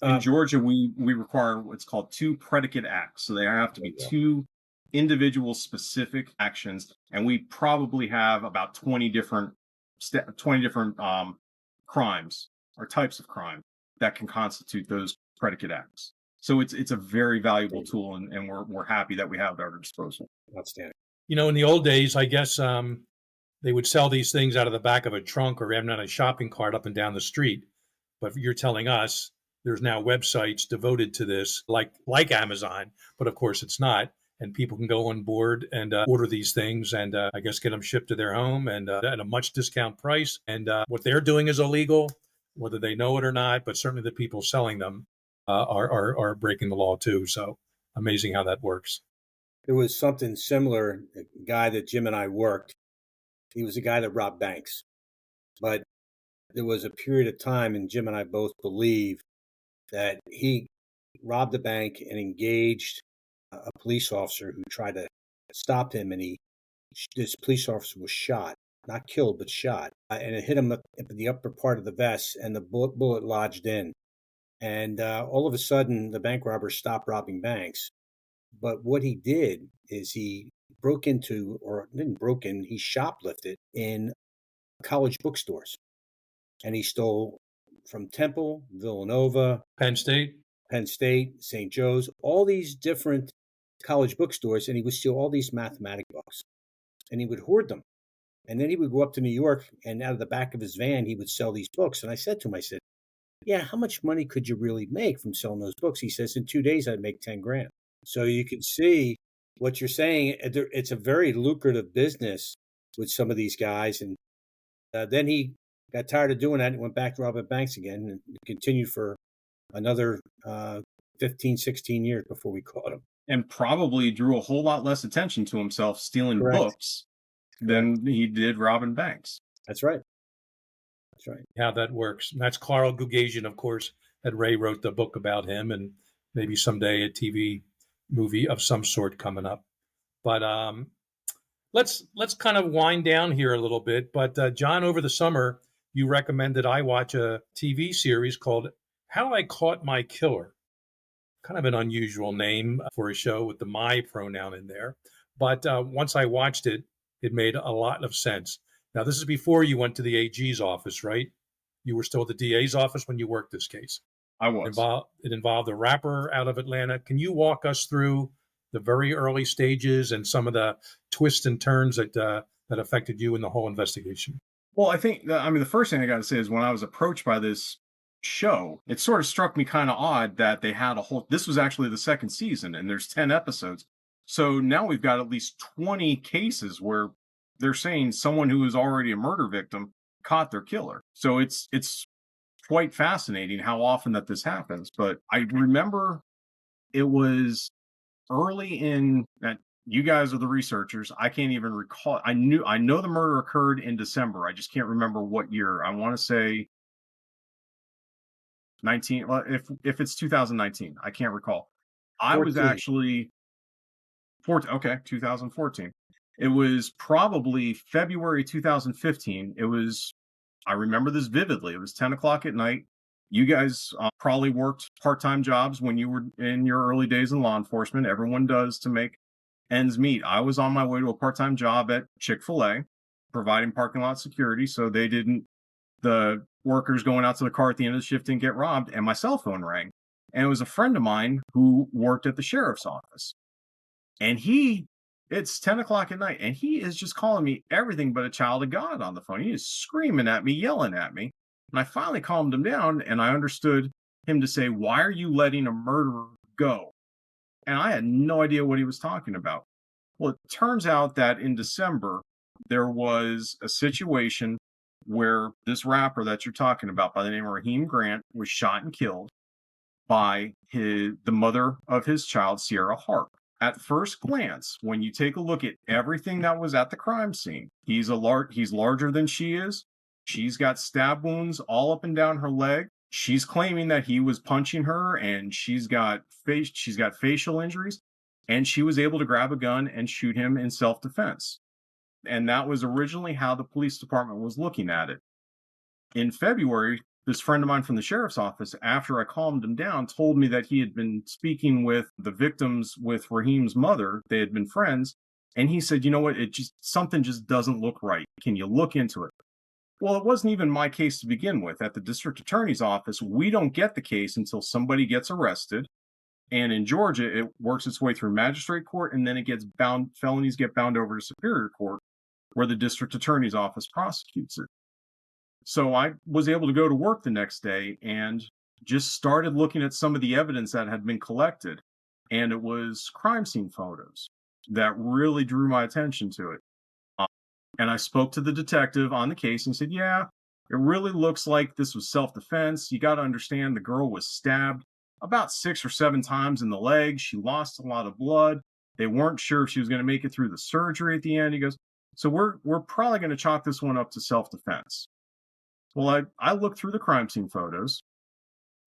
in Georgia, we require what's called two predicate acts. So they have to be two individual specific actions, and we probably have about 20 different 20 different crimes or types of crime that can constitute those predicate acts. So it's a very valuable tool, and we're happy that we have it at our disposal. Outstanding. In the old days, I guess they would sell these things out of the back of a trunk or even on a shopping cart up and down the street. But you're telling us there's now websites devoted to this, like Amazon, but of course it's not. And people can go on board and order these things and I guess get them shipped to their home and at a much discount price. And what they're doing is illegal, whether they know it or not. But certainly the people selling them are breaking the law too. So amazing how that works. There was something similar. A guy that Jim and I worked, he was a guy that robbed banks. But there was a period of time, and Jim and I both believe that he robbed the bank and engaged a police officer who tried to stop him, and this police officer was shot, not killed, but shot, and it hit him in the upper part of the vest, and the bullet lodged in. And all of a sudden, the bank robber stopped robbing banks. But what he did is he broke into, or didn't broke in, he shoplifted in college bookstores. And he stole from Temple, Villanova, Penn State, St. Joe's, all these different college bookstores, and he would steal all these mathematic books. And he would hoard them. And then he would go up to New York, and out of the back of his van, he would sell these books. And I said to him, yeah, how much money could you really make from selling those books? He says, in 2 days, I'd make 10 grand. So you can see what you're saying. It's a very lucrative business with some of these guys. And then he got tired of doing that and went back to robbing banks again and continued for another 15, 16 years before we caught him. And probably drew a whole lot less attention to himself stealing Correct. books than he did robbing banks. That's right. That's right. How that works. And that's Carl Gugasian, of course, that Ray wrote the book about him, and maybe someday a TV movie of some sort coming up. But let's kind of wind down here a little bit. But John, over the summer, you recommended I watch a TV series called How I Caught My Killer. Kind of an unusual name for a show with the my pronoun in there. But once I watched it, it made a lot of sense. Now, this is before you went to the AG's office, right? You were still at the DA's office when you worked this case. I was. It involved a rapper out of Atlanta. Can you walk us through the very early stages and some of the twists and turns that affected you in the whole investigation? Well, I think, the first thing I got to say is when I was approached by this show, it sort of struck me kind of odd that they had this was actually the second season and there's 10 episodes. So now we've got at least 20 cases where they're saying someone who is already a murder victim caught their killer. So it's quite fascinating how often that this happens. But I remember it was early in that. You guys are the researchers. I can't even recall. I know the murder occurred in December. I just can't remember what year. I want to say 19. Well, if it's 2019, I can't recall. 14. I was actually 14. Okay, 2014. It was probably February 2015. I remember this vividly. It was 10 o'clock at night. You guys probably worked part-time jobs when you were in your early days in law enforcement. Everyone does to make ends meet. I was on my way to a part-time job at Chick-fil-A, providing parking lot security, so the workers going out to the car at the end of the shift didn't get robbed, and my cell phone rang. And it was a friend of mine who worked at the sheriff's office. And it's 10 o'clock at night, and he is just calling me everything but a child of God on the phone. He is screaming at me, yelling at me. And I finally calmed him down, and I understood him to say, "Why are you letting a murderer go?" And I had no idea what he was talking about. Well, it turns out that in December, there was a situation where this rapper that you're talking about by the name of Raheem Grant was shot and killed by the mother of his child, Sierra Hart. At first glance, when you take a look at everything that was at the crime scene, he's larger than she is. She's got stab wounds all up and down her leg. She's claiming that he was punching her, and she's got facial injuries, and she was able to grab a gun and shoot him in self-defense. And that was originally how the police department was looking at it. In February, this friend of mine from the sheriff's office, after I calmed him down, told me that he had been speaking with the victims with Raheem's mother. They had been friends. And he said, you know what, something just doesn't look right. Can you look into it? Well, it wasn't even my case to begin with. At the district attorney's office, we don't get the case until somebody gets arrested. And in Georgia, it works its way through magistrate court, and then it gets bound, felonies get bound over to superior court, where the district attorney's office prosecutes it. So I was able to go to work the next day and just started looking at some of the evidence that had been collected. And it was crime scene photos that really drew my attention to it. And I spoke to the detective on the case and said, yeah, it really looks like this was self-defense. You got to understand the girl was stabbed about 6 or 7 times in the leg. She lost a lot of blood. They weren't sure if she was going to make it through the surgery at the end. He goes, so we're probably going to chalk this one up to self-defense. Well, I looked through the crime scene photos,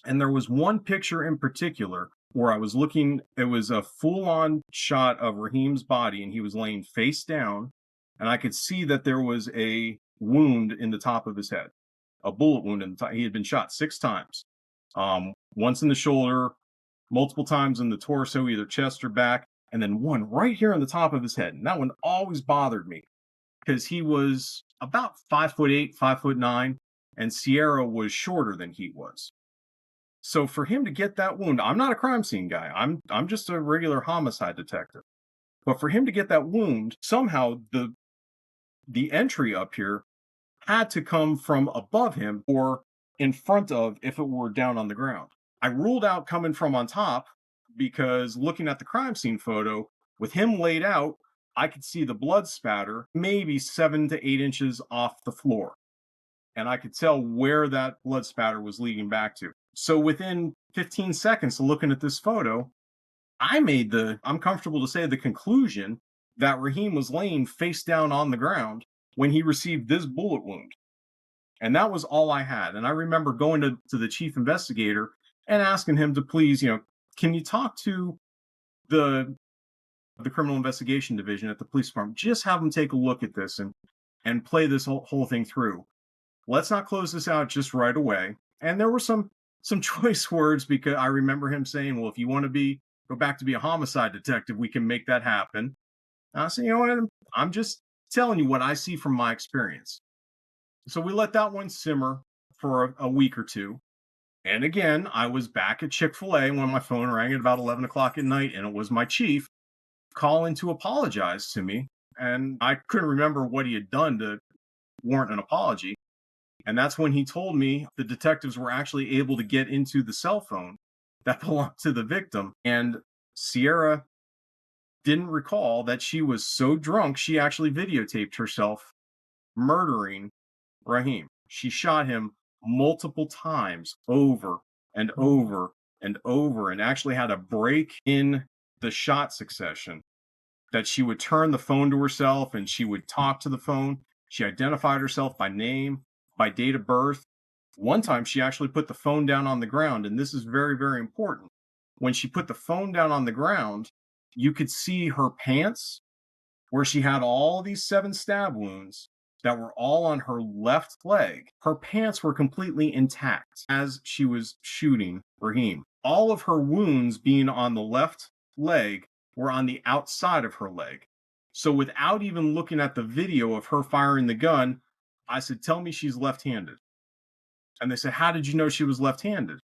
and there was one picture in particular where I was looking. It was a full-on shot of Raheem's body, and he was laying face down, and I could see that there was a wound in the top of his head, a bullet wound in the top. He had been shot 6 times, once in the shoulder, multiple times in the torso, either chest or back, and then one right here on the top of his head. And that one always bothered me because he was about 5'8", 5'9", and Sierra was shorter than he was. So for him to get that wound, I'm not a crime scene guy. I'm just a regular homicide detective. But for him to get that wound, somehow the entry up here had to come from above him or in front of if it were down on the ground. I ruled out coming from on top because looking at the crime scene photo, with him laid out, I could see the blood spatter maybe 7 to 8 inches off the floor. And I could tell where that blood spatter was leading back to. So within 15 seconds of looking at this photo, I'm comfortable to say the conclusion that Raheem was laying face down on the ground when he received this bullet wound. And that was all I had. And I remember going to the chief investigator and asking him to please, can you talk to the criminal investigation division at the police department? Just have them take a look at this and play this whole thing through. Let's not close this out just right away. And there were some choice words because I remember him saying, well, if you want to go back to be a homicide detective, we can make that happen. And I said, you know what? I'm just telling you what I see from my experience. So we let that one simmer for a week or two. And again, I was back at Chick-fil-A when my phone rang at about 11 o'clock at night, and it was my chief calling to apologize to me. And I couldn't remember what he had done to warrant an apology. And that's when he told me the detectives were actually able to get into the cell phone that belonged to the victim. And Sierra didn't recall that she was so drunk, she actually videotaped herself murdering Raheem. She shot him multiple times over and over and over, and actually had a break in the shot succession that she would turn the phone to herself and she would talk to the phone. She identified herself by name, by date of birth. One time she actually put the phone down on the ground, and this is very, very important. When she put the phone down on the ground, you could see her pants where she had all these 7 stab wounds that were all on her left leg. Her pants were completely intact as she was shooting Raheem. All of her wounds being on the left leg were on the outside of her leg. So without even looking at the video of her firing the gun, I said, tell me she's left-handed. And they said, how did you know she was left-handed?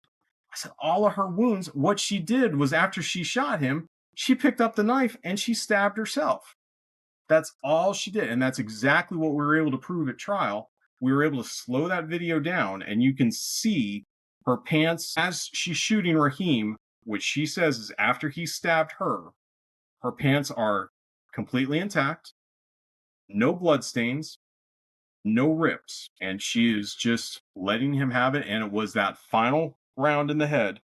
I said, all of her wounds, what she did was after she shot him, she picked up the knife and she stabbed herself. That's all she did. And that's exactly what we were able to prove at trial. We were able to slow that video down, and you can see her pants as she's shooting Raheem, which she says is after he stabbed her. Her pants are completely intact, no blood stains, no rips, and she is just letting him have it. And it was that final round in the head.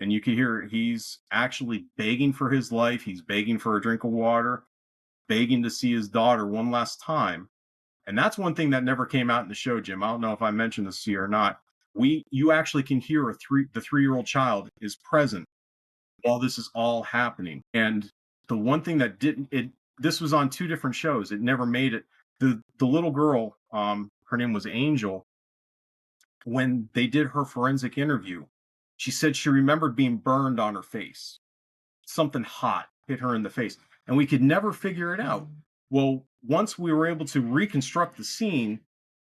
And you can hear he's actually begging for his life. He's begging for a drink of water, begging to see his daughter one last time. And that's one thing that never came out in the show, Jim. I don't know if I mentioned this to you or not. You actually can hear the 3-year-old child is present while this is all happening. And the one thing that this was on two different shows. It never made it. The little girl, her name was Angel. When they did her forensic interview, she said she remembered being burned on her face. Something hot hit her in the face, and we could never figure it out. Well, once we were able to reconstruct the scene,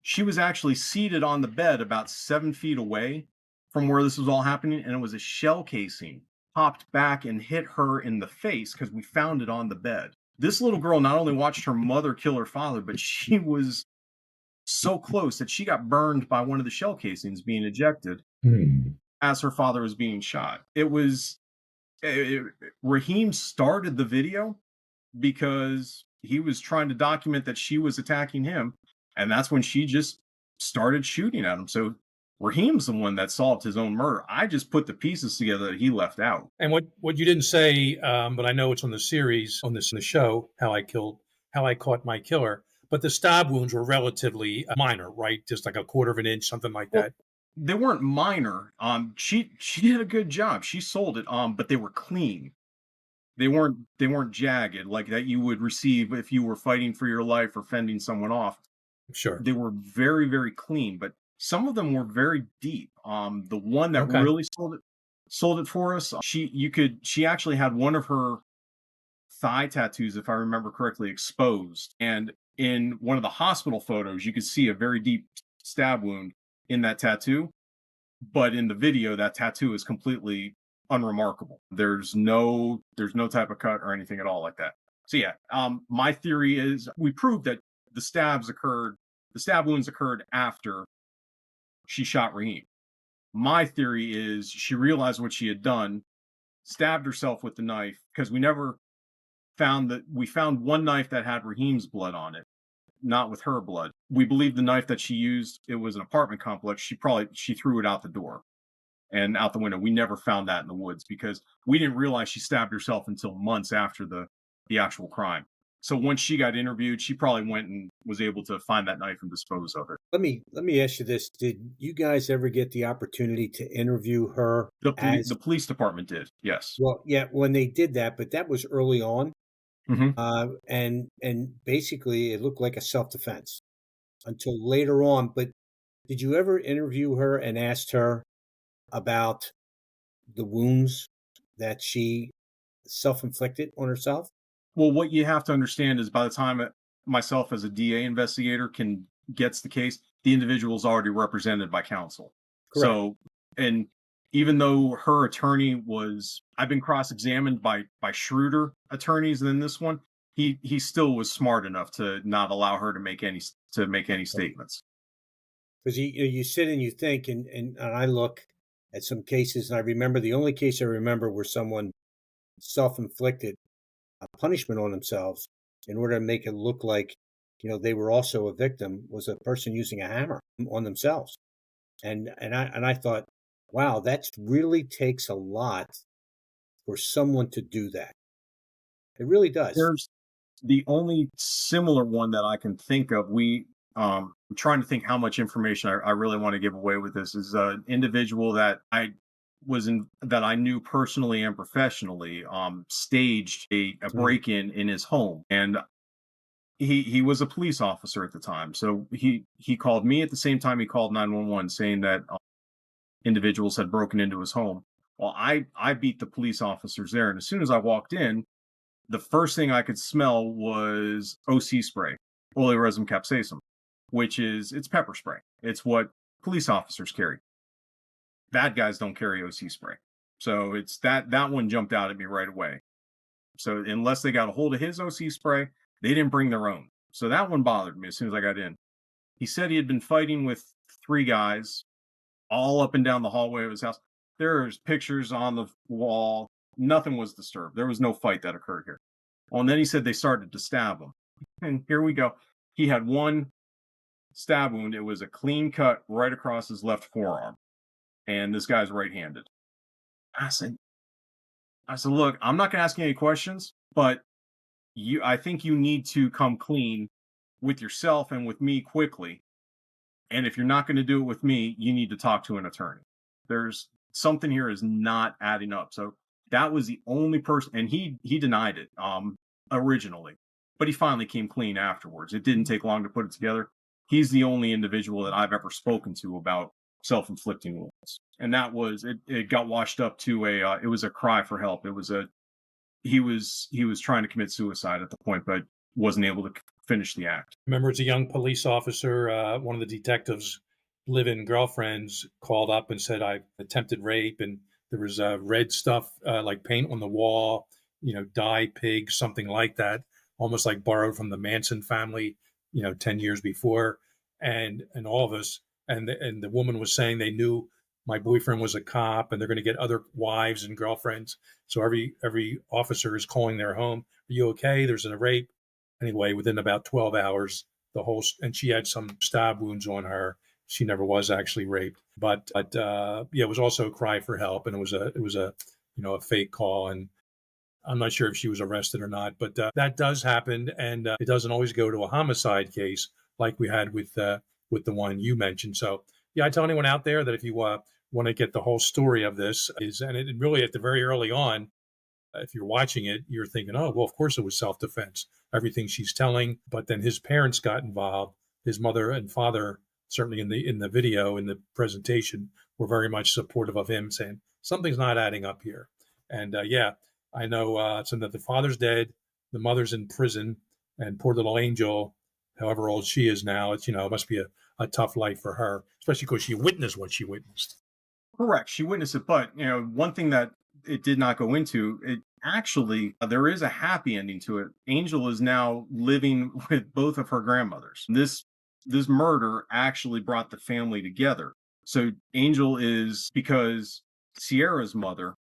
she was actually seated on the bed about 7 feet away from where this was all happening, and it was a shell casing popped back and hit her in the face because we found it on the bed. This little girl not only watched her mother kill her father, but she was so close that she got burned by one of the shell casings being ejected as her father was being shot. It was Raheem started the video because he was trying to document that she was attacking him, and that's when she just started shooting at him. So Raheem's the one that solved his own murder. I just put the pieces together that he left out. And what you didn't say, but I know it's on the series, on the show, how I caught my killer. But the stab wounds were relatively minor, right? Just like a quarter of an inch, something like Well, that. they weren't minor. She did a good job. She sold it. But they were clean. They weren't jagged like that you would receive if you were fighting for your life or fending someone off. Sure. They were very, very clean, but some of them were very deep. The one that Okay. really sold it for us, she actually had one of her thigh tattoos, if I remember correctly, exposed. And in one of the hospital photos, you could see a very deep stab wound in that tattoo. But in the video, that tattoo is completely unremarkable. There's no type of cut or anything at all like that. So yeah, my theory is we proved that the stab wounds occurred after she shot Raheem. My theory is she realized what she had done, stabbed herself with the knife, because we found one knife that had Raheem's blood on it, not with her blood. We believe the knife that she used, it was an apartment complex. She threw it out the door and out the window. We never found that in the woods because we didn't realize she stabbed herself until months after the actual crime. So once she got interviewed, she probably went and was able to find that knife and dispose of it. Let me ask you this: did you guys ever get the opportunity to interview her The police department did, yes. well? Yeah, when they did that, but that was early on, Hmm. and basically it looked like a self-defense until later on. But did you ever interview her and asked her about the wounds that she self-inflicted on herself? Well, what you have to understand is by the time myself as a DA investigator gets the case, the individual is already represented by counsel. Correct. So, and even though her attorney I've been cross-examined by shrewder attorneys than this one. He still was smart enough to not allow her to make any statements. Because you sit and you think, and I look at some cases, and I remember the only case I remember where someone self-inflicted a punishment on themselves in order to make it look like they were also a victim was a person using a hammer on themselves. And I thought, wow, that really takes a lot for someone to do that. It really does. There's the only similar one that I can think of. I'm trying to think how much information I really want to give away with this is an individual that I knew personally and professionally, staged a break-in in his home. And he was a police officer at the time. So he called me at the same time he called 911 saying that individuals had broken into his home. Well, I beat the police officers there. And as soon as I walked in, the first thing I could smell was OC spray, oleoresin capsaicin, it's pepper spray. It's what police officers carry. Bad guys don't carry OC spray. So it's that one jumped out at me right away. So unless they got a hold of his OC spray, they didn't bring their own. So that one bothered me as soon as I got in. He said he had been fighting with 3 guys all up and down the hallway of his house. There's pictures on the wall. Nothing was disturbed. There was no fight that occurred here. Well, and then he said they started to stab him. And here we go. He had one stab wound. It was a clean cut right across his left forearm. And this guy's right-handed. I said, look, I'm not going to ask you any questions, but I think you need to come clean with yourself and with me quickly. And if you're not going to do it with me, you need to talk to an attorney. There's something here is not adding up. So that was the only person, and he denied it originally. but he finally came clean afterwards. It didn't take long to put it together. He's the only individual that I've ever spoken to about self-inflicting wounds, and that was it. It got washed up to it was a cry for help. It was a he was trying to commit suicide at the point, but wasn't able to finish the act. Remember, as a young police officer, one of the detectives' live-in girlfriends called up and said, I attempted rape, and there was red stuff like paint on the wall, dye pig, something like that, almost like borrowed from the Manson family, 10 years before. And all of us, and the woman was saying they knew my boyfriend was a cop and they're going to get other wives and girlfriends. So every officer is calling their home. Are you okay? There's a rape. Anyway, within about 12 hours, and she had some stab wounds on her. She never was actually raped, but yeah, it was also a cry for help, and it was a a fake call, and I'm not sure if she was arrested or not, but that does happen, and it doesn't always go to a homicide case like we had with the one you mentioned. So yeah, I tell anyone out there that if you want to get the whole story of this and it really at the very early on, if you're watching it, you're thinking, oh, well, of course it was self-defense, everything she's telling. But then his parents got involved. His mother and father, certainly in the video, in the presentation, were very much supportive of him, saying something's not adding up here. And yeah, I know some that the father's dead, the mother's in prison, and poor little Angel, however old she is now, it must be a tough life for her, especially because she witnessed what she witnessed. Correct. She witnessed it, but one thing that it did not go into, it actually there is a happy ending to it. Angel is now living with both of her grandmothers. This murder actually brought the family together. So Angel is because Sierra's mother,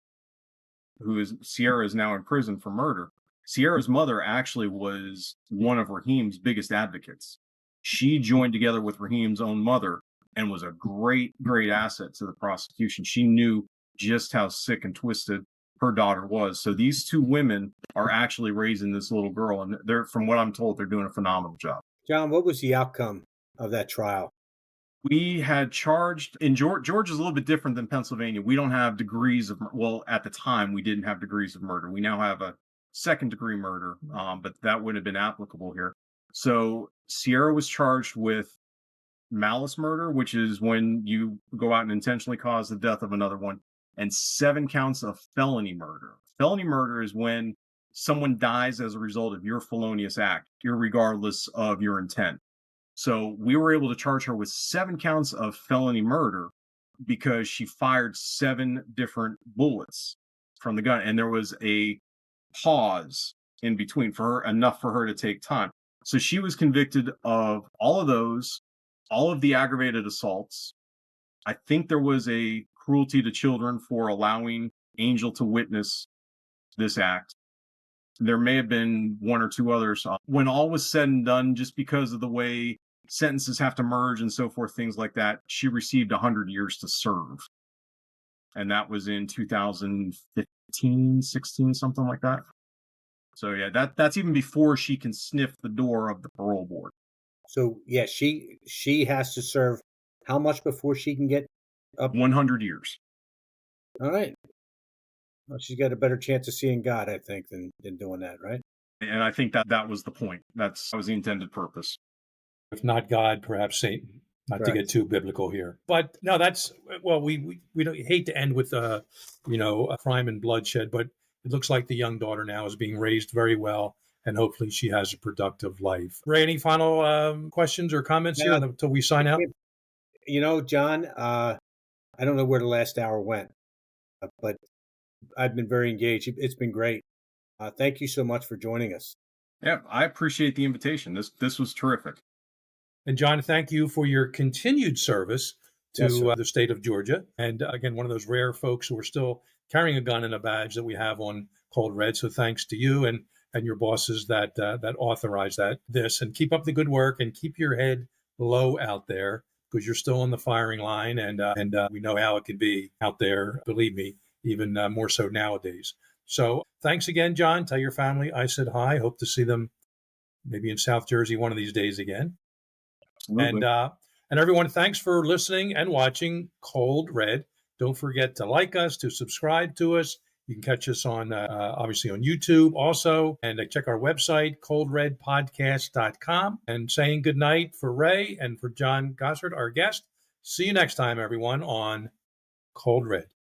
Sierra is now in prison for murder. Sierra's mother actually was one of Raheem's biggest advocates. She joined together with Raheem's own mother and was a great asset to the prosecution. She knew just how sick and twisted her daughter was. So these two women are actually raising this little girl, and from what I'm told, they're doing a phenomenal job. John, what was the outcome of that trial? We had charged in Georgia is a little bit different than Pennsylvania. We don't have degrees of, well, at the time we didn't have degrees of murder. We now have a second degree murder, but that wouldn't have been applicable here. So Sierra was charged with malice murder, which is when you go out and intentionally cause the death of another one, and 7 counts of felony murder. Felony murder is when someone dies as a result of your felonious act, irregardless of your intent. So we were able to charge her with 7 counts of felony murder because she fired 7 different bullets from the gun, and there was a pause in between enough for her to take time. So she was convicted of all of those, all of the aggravated assaults. I think there was a cruelty to children for allowing Angel to witness this act. There may have been 1 or 2 others. When all was said and done, just because of the way sentences have to merge and so forth, things like that, she received 100 years to serve. And that was in 2015, 16, something like that. So yeah, that's even before she can sniff the door of the parole board. So yeah, she has to serve how much before she can get up? 100 years. All right. Well, she's got a better chance of seeing God, I think, than doing that, right? And I think that was the point. That was the intended purpose. If not God, perhaps Satan. Not Correct. To get too biblical here, but no, that's we don't hate to end with a crime and bloodshed, but it looks like the young daughter now is being raised very well, and hopefully she has a productive life. Ray, any final questions or comments here until we sign out? John, I don't know where the last hour went, but I've been very engaged. It's been great. Thank you so much for joining us. Yeah, I appreciate the invitation. This was terrific. And John, thank you for your continued service to Yes, the state of Georgia. And again, one of those rare folks who are still carrying a gun and a badge that we have on Cold Red. So thanks to you and your bosses that authorize this. And keep up the good work and keep your head low out there because you're still on the firing line. And we know how it can be out there, believe me, even more so nowadays. So thanks again, John. Tell your family I said hi. Hope to see them maybe in South Jersey one of these days again. Absolutely. And everyone, thanks for listening and watching Cold Red. Don't forget to like us, to subscribe to us. You can catch us on, obviously, on YouTube also. And check our website, coldredpodcast.com. And saying good night for Ray and for John Gosart, our guest. See you next time, everyone, on Cold Red.